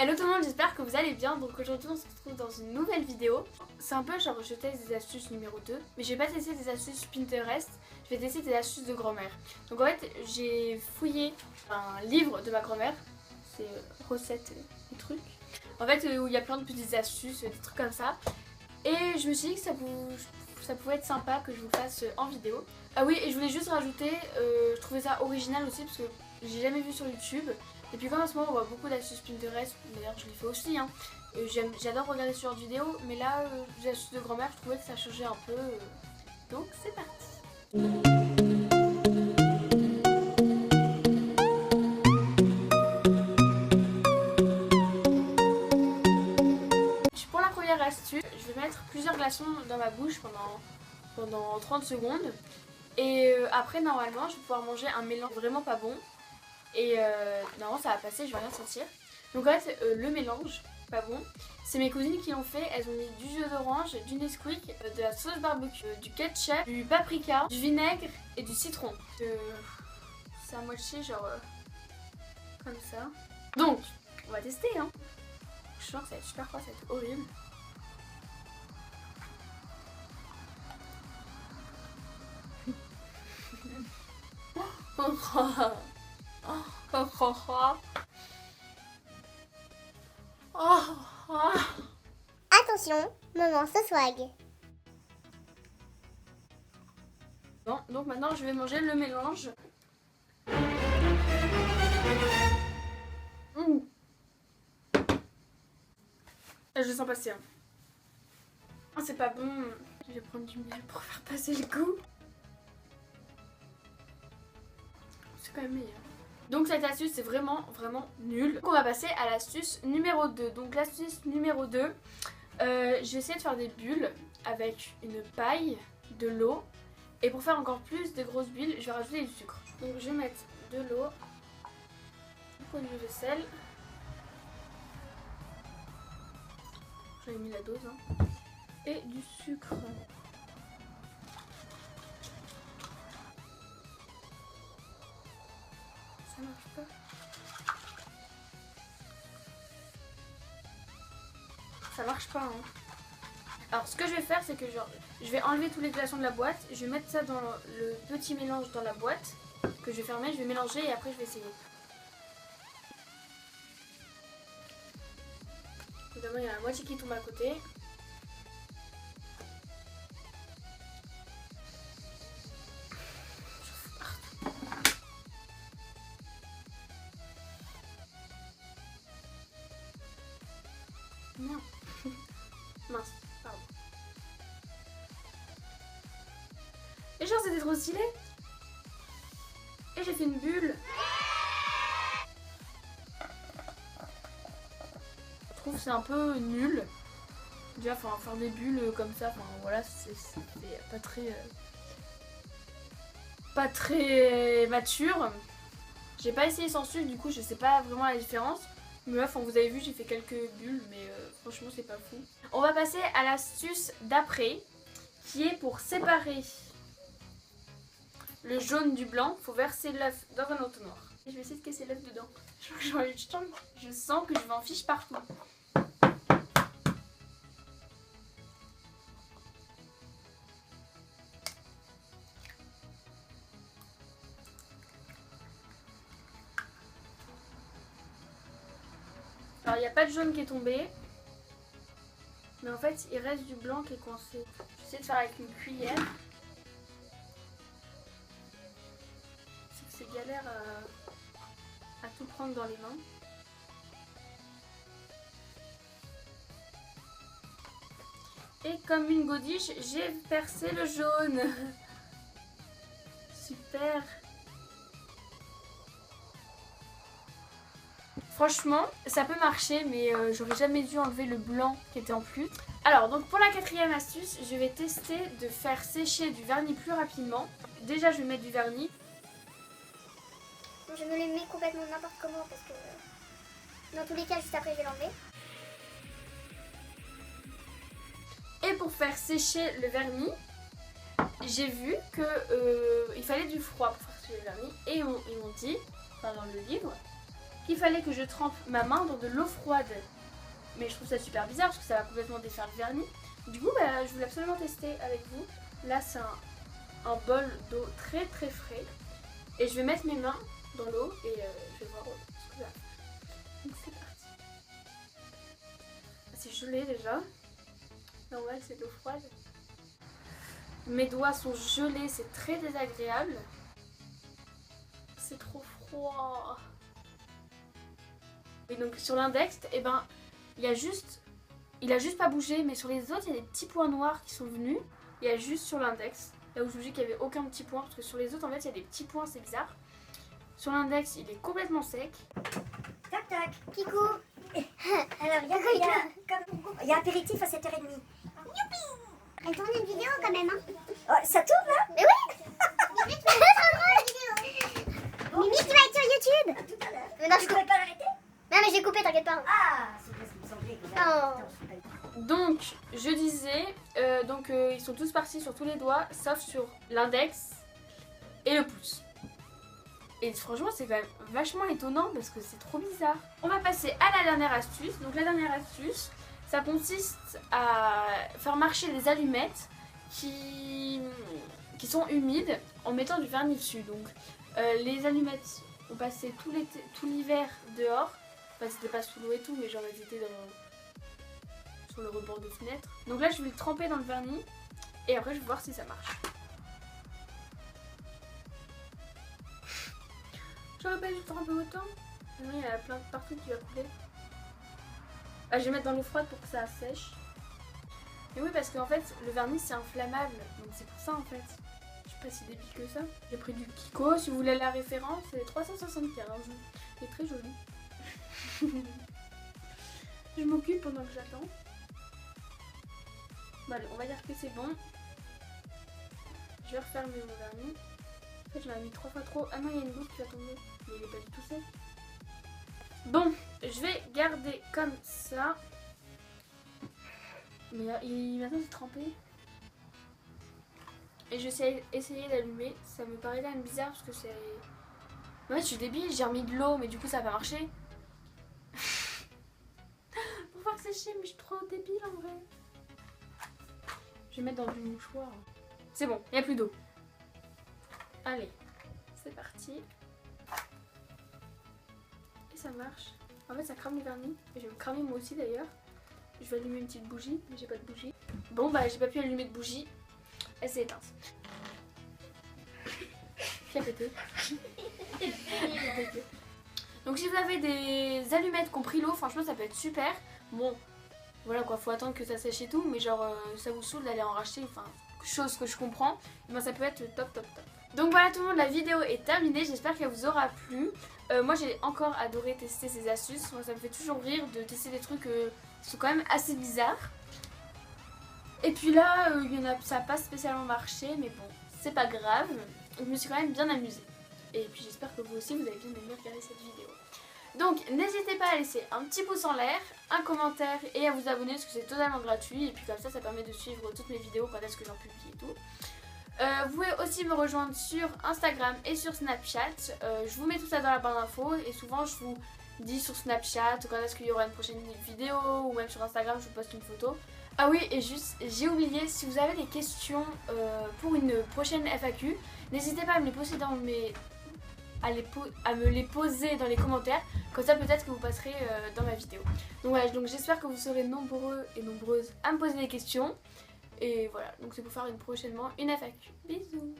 Hello tout le monde, j'espère que vous allez bien. Donc aujourd'hui on se retrouve dans une nouvelle vidéo. C'est un peu genre je teste des astuces numéro 2. Mais je vais pas tester des astuces Pinterest, je vais tester des astuces de grand-mère. Donc en fait j'ai fouillé un livre de ma grand-mère. C'est recettes et trucs. En fait où il y a plein de petites astuces, des trucs comme ça. Et je me suis dit que ça pouvait être sympa que je vous fasse en vidéo. Ah oui, et je voulais juste rajouter, je trouvais ça original aussi parce que j'ai jamais vu sur YouTube. Et puis comme en ce moment on voit beaucoup d'astuces Pinterest, d'ailleurs je les fais aussi, hein. J'adore regarder ce genre de vidéos, mais là les astuces de grand-mère, je trouvais que ça changeait un peu. Donc c'est parti. Pour la première astuce, je vais mettre plusieurs glaçons dans ma bouche pendant 30 secondes. Et après normalement je vais pouvoir manger un mélange vraiment pas bon. Et normalement ça va passer, je vais rien sentir. Donc en fait le mélange pas bon, c'est mes cousines qui l'ont fait. Elles ont mis du jus d'orange, du Nesquik, de la sauce barbecue, du ketchup, du paprika, du vinaigre et du citron. C'est à moitié genre comme ça. Donc on va tester hein. Je sens que ça va être super froid, ça va être horrible. Attention, maman se swag. Bon, donc maintenant je vais manger le mélange. Je le sens passer. Hein. Oh, c'est pas bon. Je vais prendre du miel pour faire passer le goût. C'est quand même meilleur. Donc cette astuce c'est vraiment nul. Donc on va passer à l'astuce numéro 2. Donc l'astuce numéro 2, je vais essayer de faire des bulles avec une paille, de l'eau. Et pour faire encore plus de grosses bulles, je vais rajouter du sucre. Donc je vais mettre de l'eau, un peu de sel. J'avais mis la dose. Hein. Et du sucre. Ça marche pas. Ça marche pas hein. Alors ce que je vais faire c'est que je vais enlever tous les glaçons de la boîte. Je vais mettre ça dans le petit mélange dans la boîte que je vais fermer, je vais mélanger et après je vais essayer. Évidemment il y a la moitié qui tombe à côté. Non. Mince, pardon. Et genre c'était trop stylé. Et j'ai fait une bulle. Je trouve que c'est un peu nul. Déjà faire des bulles comme ça, enfin voilà, c'est pas très mature. J'ai pas essayé sans sucre, du coup je sais pas vraiment la différence. Mais là, vous avez vu, j'ai fait quelques bulles, mais franchement, c'est pas fou. On va passer à l'astuce d'après, qui est pour séparer le jaune du blanc. Il faut verser l'œuf dans un entonnoir. Et je vais essayer de casser l'œuf dedans. Je sens que je vais en fiche partout. Alors, il n'y a pas de jaune qui est tombé. Mais en fait, il reste du blanc qui est coincé. Je vais essayer de faire avec une cuillère. C'est galère à tout prendre dans les mains. Et comme une godiche, j'ai percé le jaune. Super. Franchement, ça peut marcher, mais j'aurais jamais dû enlever le blanc qui était en plus. Alors, donc pour la quatrième astuce, je vais tester de faire sécher du vernis plus rapidement. Déjà, je vais mettre du vernis. Je me le mets complètement n'importe comment parce que dans tous les cas, juste après, je vais l'enlever. Et pour faire sécher le vernis, j'ai vu que il fallait du froid pour faire sécher le vernis. Et ils m'ont dit, enfin dans le livre, qu'il fallait que je trempe ma main dans de l'eau froide. Mais je trouve ça super bizarre parce que ça va complètement défaire le vernis. Du coup, bah, je voulais absolument tester avec vous. Là, c'est un bol d'eau très très frais. Et je vais mettre mes mains dans l'eau et je vais voir ce que ça fait. Donc c'est parti. C'est gelé déjà. Là, on voit que c'est de l'eau froide. Mes doigts sont gelés, c'est très désagréable. C'est trop froid. Et donc sur l'index, eh ben, il a juste pas bougé, mais sur les autres, il y a des petits points noirs qui sont venus. Il y a juste sur l'index, là où je vous dis qu'il n'y avait aucun petit point, parce que sur les autres, en fait, il y a des petits points, c'est bizarre. Sur l'index, il est complètement sec. Tac tac, Kikou. Alors, il y a apéritif à 7h30. Youpi. Elle tourne une vidéo quand même, hein. Oh, ça tourne là? Mais oui. C'est trop drôle la vidéo. Mimi, tu vas être sur YouTube. À tout à l'heure. Mais non, Tu pouvais pas l'arrêter? Non, mais j'ai coupé, t'inquiète pas. Ah, c'est parce qu'il me semblait que Oh. Donc, je disais, ils sont tous partis sur tous les doigts, sauf sur l'index et le pouce. Et franchement, c'est quand même vachement étonnant parce que c'est trop bizarre. On va passer à la dernière astuce. Donc la dernière astuce, ça consiste à faire marcher les allumettes qui sont humides en mettant du vernis dessus. Donc les allumettes ont passé tout l'hiver dehors. Enfin, c'était pas sous l'eau et tout, mais genre elles étaient sur le rebord de fenêtre. Donc là, je vais le tremper dans le vernis et après, je vais voir si ça marche. J'aurais pas dû tremper autant. Il y a plein de partout qui va couler. Ah, je vais mettre dans l'eau froide pour que ça sèche. Mais oui, parce qu'en fait, le vernis c'est inflammable. Donc c'est pour ça en fait. Je suis pas si débile que ça. J'ai pris du Kiko. Si vous voulez la référence, c'est 375. C'est très joli. Je m'occupe pendant que j'attends. Bon, allez, on va dire que c'est bon. Je vais refermer mon vernis. En fait, j'en ai mis 3 fois trop. Ah non, il y a une goutte qui va tomber. Mais il est pas du tout sec. Bon, je vais garder comme ça. Mais maintenant, c'est trempé. Et je vais essayer d'allumer. Ça me paraît quand même bizarre parce que c'est... En fait, je suis débile. J'ai remis de l'eau, mais du coup, ça va pas marcher. Pour voir sécher, mais je suis trop débile en vrai. Je vais mettre dans du mouchoir. C'est bon, il n'y a plus d'eau. Allez, c'est parti. Et ça marche. En fait, ça crame le vernis. Et je vais me cramer moi aussi d'ailleurs. Je vais allumer une petite bougie, mais j'ai pas de bougie. Bon, bah, j'ai pas pu allumer de bougie. Elle s'est éteinte. Qui a pété. Donc, si vous avez des allumettes qui ont pris l'eau, franchement, ça peut être super. Bon, voilà quoi, faut attendre que ça sèche et tout. Mais genre, ça vous saoule d'aller en racheter. Enfin, chose que je comprends. Ben, ça peut être top, top, top. Donc voilà tout le monde, la vidéo est terminée, j'espère qu'elle vous aura plu. Moi j'ai encore adoré tester ces astuces, moi ça me fait toujours rire de tester des trucs qui sont quand même assez bizarres. Et puis là, ça n'a pas spécialement marché, mais bon, c'est pas grave, je me suis quand même bien amusée. Et puis j'espère que vous aussi vous avez bien aimé regarder cette vidéo. Donc n'hésitez pas à laisser un petit pouce en l'air, un commentaire et à vous abonner parce que c'est totalement gratuit. Et puis comme ça permet de suivre toutes mes vidéos quand est-ce que j'en publie et tout. Vous pouvez aussi me rejoindre sur Instagram et sur Snapchat. Je vous mets tout ça dans la barre d'infos et souvent je vous dis sur Snapchat quand est-ce qu'il y aura une prochaine vidéo ou même sur Instagram je vous poste une photo. Ah oui, et juste, j'ai oublié, si vous avez des questions pour une prochaine FAQ, n'hésitez pas à me les poser à me les poser dans les commentaires, comme ça peut-être que vous passerez dans ma vidéo. Donc voilà, donc j'espère que vous serez nombreux et nombreuses à me poser des questions. Et voilà, donc c'est pour faire prochainement une FAQ. Bisous.